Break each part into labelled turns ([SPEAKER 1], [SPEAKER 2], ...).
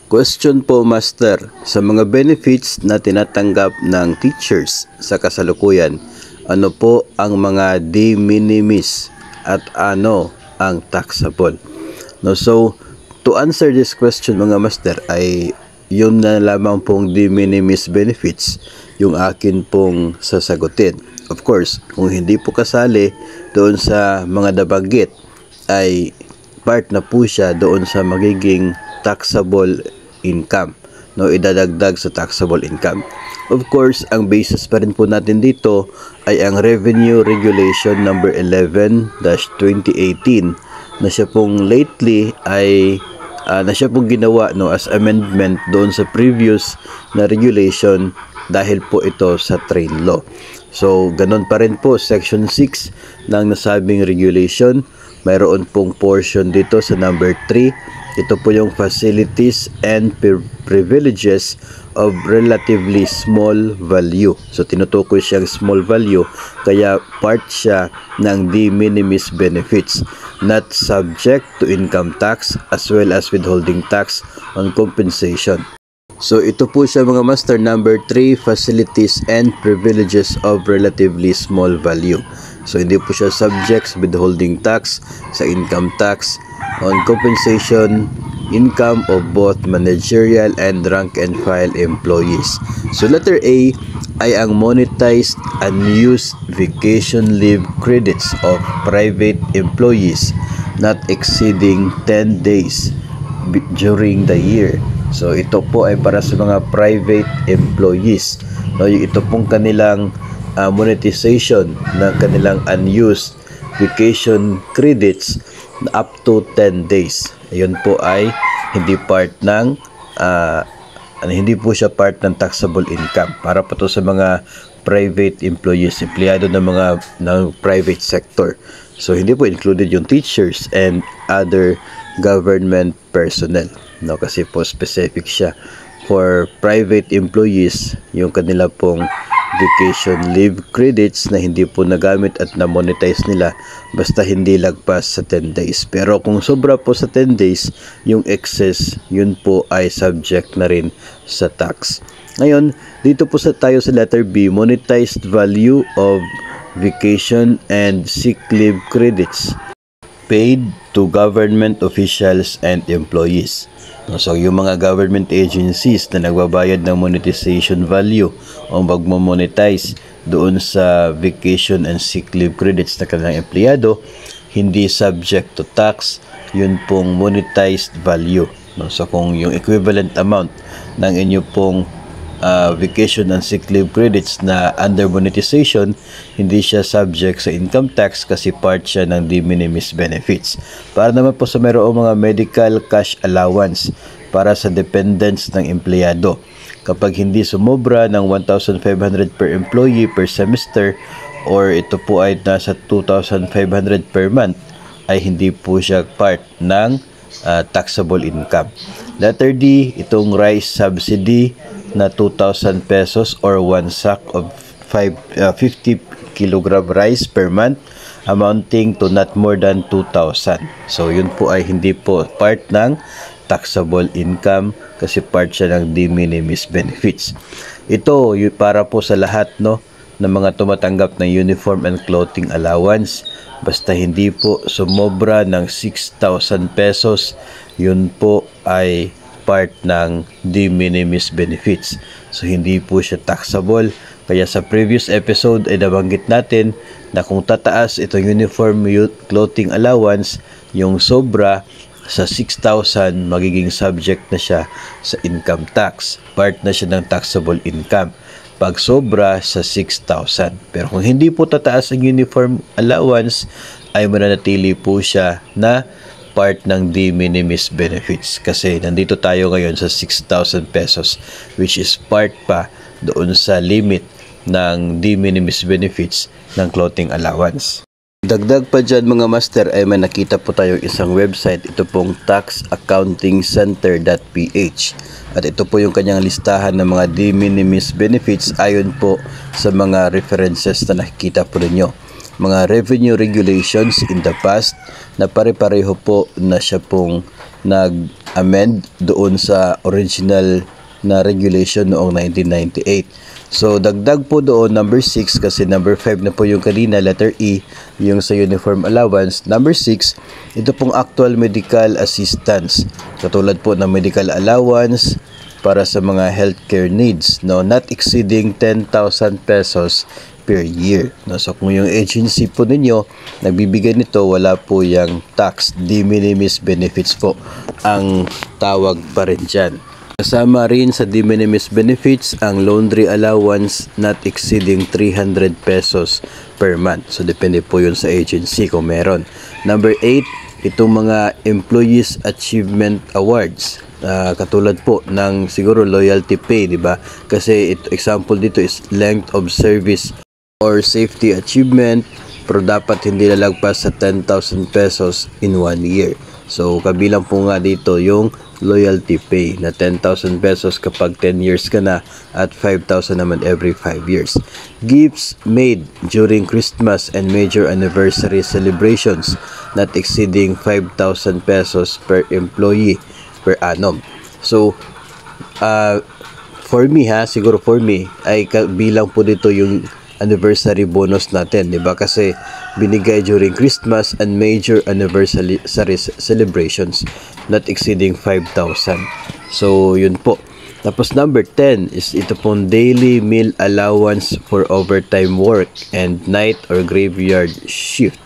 [SPEAKER 1] Question po, Master. Sa mga benefits na tinatanggap ng teachers sa kasalukuyan, ano po ang mga de minimis at ano ang taxable? No, so, to answer this question mga Master ay yun na lamang pong de minimis benefits yung akin pong sasagutin. Of course, kung hindi po kasali doon sa mga nabanggit ay part na po siya doon sa magiging taxable income, no, idadagdag sa taxable income. Of course, ang basis pa rin po natin dito ay ang Revenue Regulation number 11-2018 na siya pong lately ay na siya pong ginawa, no, as amendment doon sa previous na regulation dahil po ito sa train law. So, ganun pa rin po, Section 6 ng nasabing regulation, mayroon pong portion dito sa number 3. Ito po yung facilities and privileges of relatively small value. So, tinutukoy siyang small value, kaya part siya ng de minimis benefits, not subject to income tax as well as withholding tax on compensation. So, ito po siya mga Master, number 3, facilities and privileges of relatively small value. So, hindi po siya subject sa withholding tax, sa income tax, on compensation, income of both managerial and rank and file employees. So, letter A ay ang monetized unused vacation leave credits of private employees not exceeding 10 days during the year. So, ito po ay para sa mga private employees. No, ito pong kanilang monetization ng kanilang unused vacation credits up to 10 days. Ayun po ay hindi part ng hindi po siya part ng taxable income. Para po to sa mga private employees, empleyado ng private sector. So, hindi po included yung teachers and other government personnel. No, kasi po specific siya for private employees, yung kanila pong vacation leave credits na hindi po nagamit at na-monetize nila basta hindi lagpas sa 10 days. Pero kung sobra po sa 10 days, yung excess, yun po ay subject na rin sa tax. Ngayon, dito po tayo sa letter B, monetized value of vacation and sick leave credits paid to government officials and employees. So, yung mga government agencies na nagbabayad ng monetization value o magmo-monetize doon sa vacation and sick leave credits na kanilang empleyado, hindi subject to tax, yun pong monetized value. So, kung yung equivalent amount ng inyo pong vacation and sick leave credits na under monetization, hindi siya subject sa income tax kasi part siya ng de minimis benefits. Para naman po sa mayroong mga medical cash allowance para sa dependents ng empleyado, kapag hindi sumobra ng 1,500 per employee per semester or ito po ay nasa 2,500 per month, ay hindi po siya part ng taxable income. Letter D, itong rice subsidy na 2,000 pesos or 1 sack of 50 kilogram rice per month amounting to not more than 2,000. So, yun po ay hindi po part ng taxable income kasi part siya ng de minimis benefits. Ito, para po sa lahat, no, ng mga tumatanggap ng uniform and clothing allowance, basta hindi po sumobra ng 6,000 pesos, yun po ay part ng de minimis benefits. So, hindi po siya taxable. Kaya sa previous episode ay nabanggit natin na kung tataas itong uniform clothing allowance, yung sobra sa 6,000, magiging subject na siya sa income tax. Part na siya ng taxable income pag sobra sa 6,000. Pero kung hindi po tataas ang uniform allowance, ay mananatili po siya na part ng de minimis benefits kasi nandito tayo ngayon sa 6,000 pesos which is part pa doon sa limit ng de minimis benefits ng clothing allowance. Dagdag pa dyan mga Master ay may nakita po tayo isang website, ito pong taxaccountingcenter.ph, at ito po yung kanyang listahan ng mga de minimis benefits ayon po sa mga references na nakikita po ninyo. Mga revenue regulations in the past na pare-pareho po na siya pong nag-amend doon sa original na regulation noong 1998. So dagdag po doon number 6 kasi number 5 na po yung kanina, letter E, yung sa uniform allowance. Number 6, ito pong actual medical assistance. Katulad po ng medical allowance para sa mga healthcare needs, no, not exceeding 10,000 pesos per year. No, so kung yung agency po ninyo nagbibigay nito, wala po yung tax, de minimis benefits po ang tawag pa rin dyan. Kasama rin sa de minimis benefits ang laundry allowance not exceeding 300 pesos per month. So depende po yun sa agency kung meron. Number 8, itong mga Employees Achievement Awards. Katulad po ng siguro loyalty pay, di ba? Kasi example dito is length of service or safety achievement, pero dapat hindi lalagpas sa 10,000 pesos in 1 year. So kabilang po nga dito yung loyalty pay na 10,000 pesos kapag 10 years ka na at 5,000 naman every 5 years. Gifts made during Christmas and major anniversary celebrations not exceeding 5,000 pesos per employee per annum. So for me siguro for me ay kabilang po dito yung anniversary bonus natin, di ba? Kasi binigay during Christmas and major anniversary celebrations not exceeding 5,000. So yun po. Tapos number 10 is ito pong daily meal allowance for overtime work and night or graveyard shift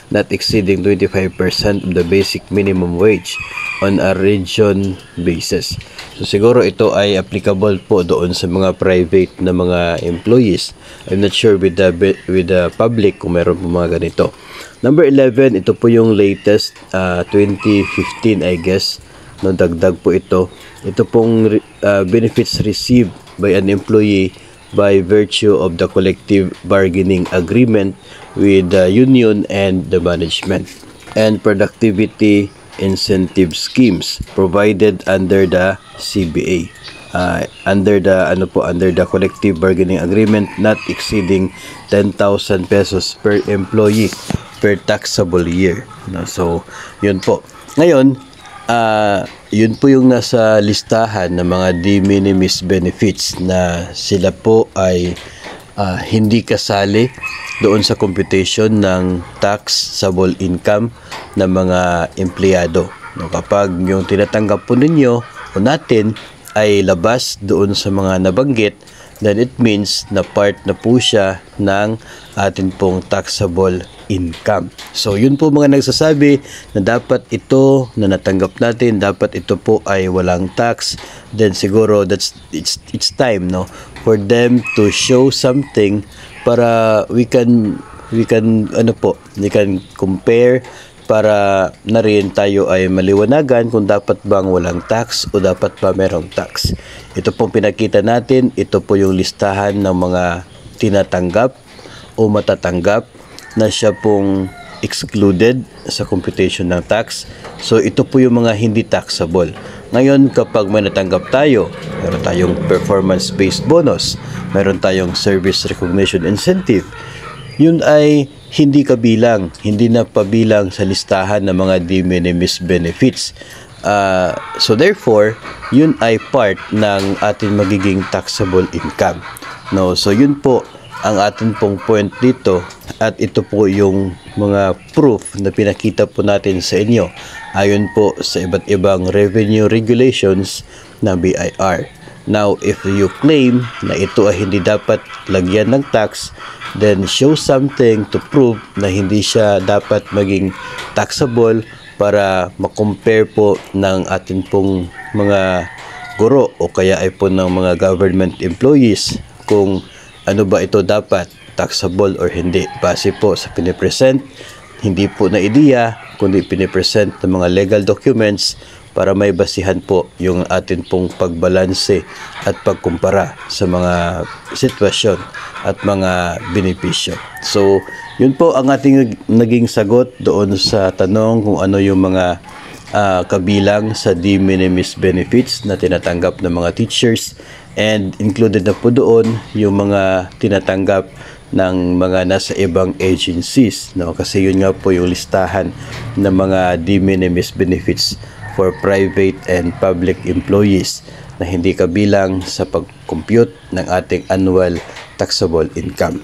[SPEAKER 1] not exceeding 25% of the basic minimum wage on a region basis. So siguro ito ay applicable po doon sa mga private na mga employees. I'm not sure with the public kung meron po mga ganito. Number 11, ito po yung latest 2015 I guess. No, dagdag po ito. Ito pong benefits received by an employee by virtue of the collective bargaining agreement with the union and the management, and productivity incentive schemes provided under the CBA, under the collective bargaining agreement not exceeding 10,000 pesos per employee per taxable year. No, so yun po. Ngayon yun po yung nasa listahan ng mga de minimis benefits na sila po ay hindi kasali doon sa computation ng taxable income ng mga empleyado. No, kapag yung tinatanggap po ninyo o natin ay labas doon sa mga nabanggit, then it means na part na po siya ng atin pong taxable income. So yun po mga nagsasabi na dapat ito na natanggap natin, dapat ito po ay walang tax. Then siguro it's time, no, for them to show something para we can compare, para na rin tayo ay maliwanagan kung dapat bang walang tax o dapat ba merong tax. Ito pong pinakita natin, ito po yung listahan ng mga tinatanggap o matatanggap na siya pong excluded sa computation ng tax. So ito po yung mga hindi taxable. Ngayon kapag may natanggap tayo, meron tayong performance-based bonus, meron tayong service recognition incentive, yun ay hindi kabilang, hindi na pabilang sa listahan ng mga de minimis benefits. So therefore, yun ay part ng ating magiging taxable income. No, so yun po ang atin pong point dito, at ito po yung mga proof na pinakita po natin sa inyo ayon po sa iba't ibang revenue regulations na BIR. Now, if you claim na ito ay hindi dapat lagyan ng tax, then show something to prove na hindi siya dapat maging taxable para makompare po ng atin pong mga guro o kaya ay po ng mga government employees kung ano ba ito dapat taxable or hindi. Base po sa pinipresent, hindi po na ideya, kundi pinipresent ng mga legal documents para may basihan po yung atin pong pagbalanse at pagkumpara sa mga sitwasyon at mga benepisyo. So, yun po ang ating naging sagot doon sa tanong kung ano yung mga kabilang sa de minimis benefits na tinatanggap ng mga teachers, and included na po doon yung mga tinatanggap ng mga nasa ibang agencies, no? Kasi yun nga po yung listahan ng mga de minimis benefits for private and public employees na hindi kabilang sa pag-compute ng ating annual taxable income.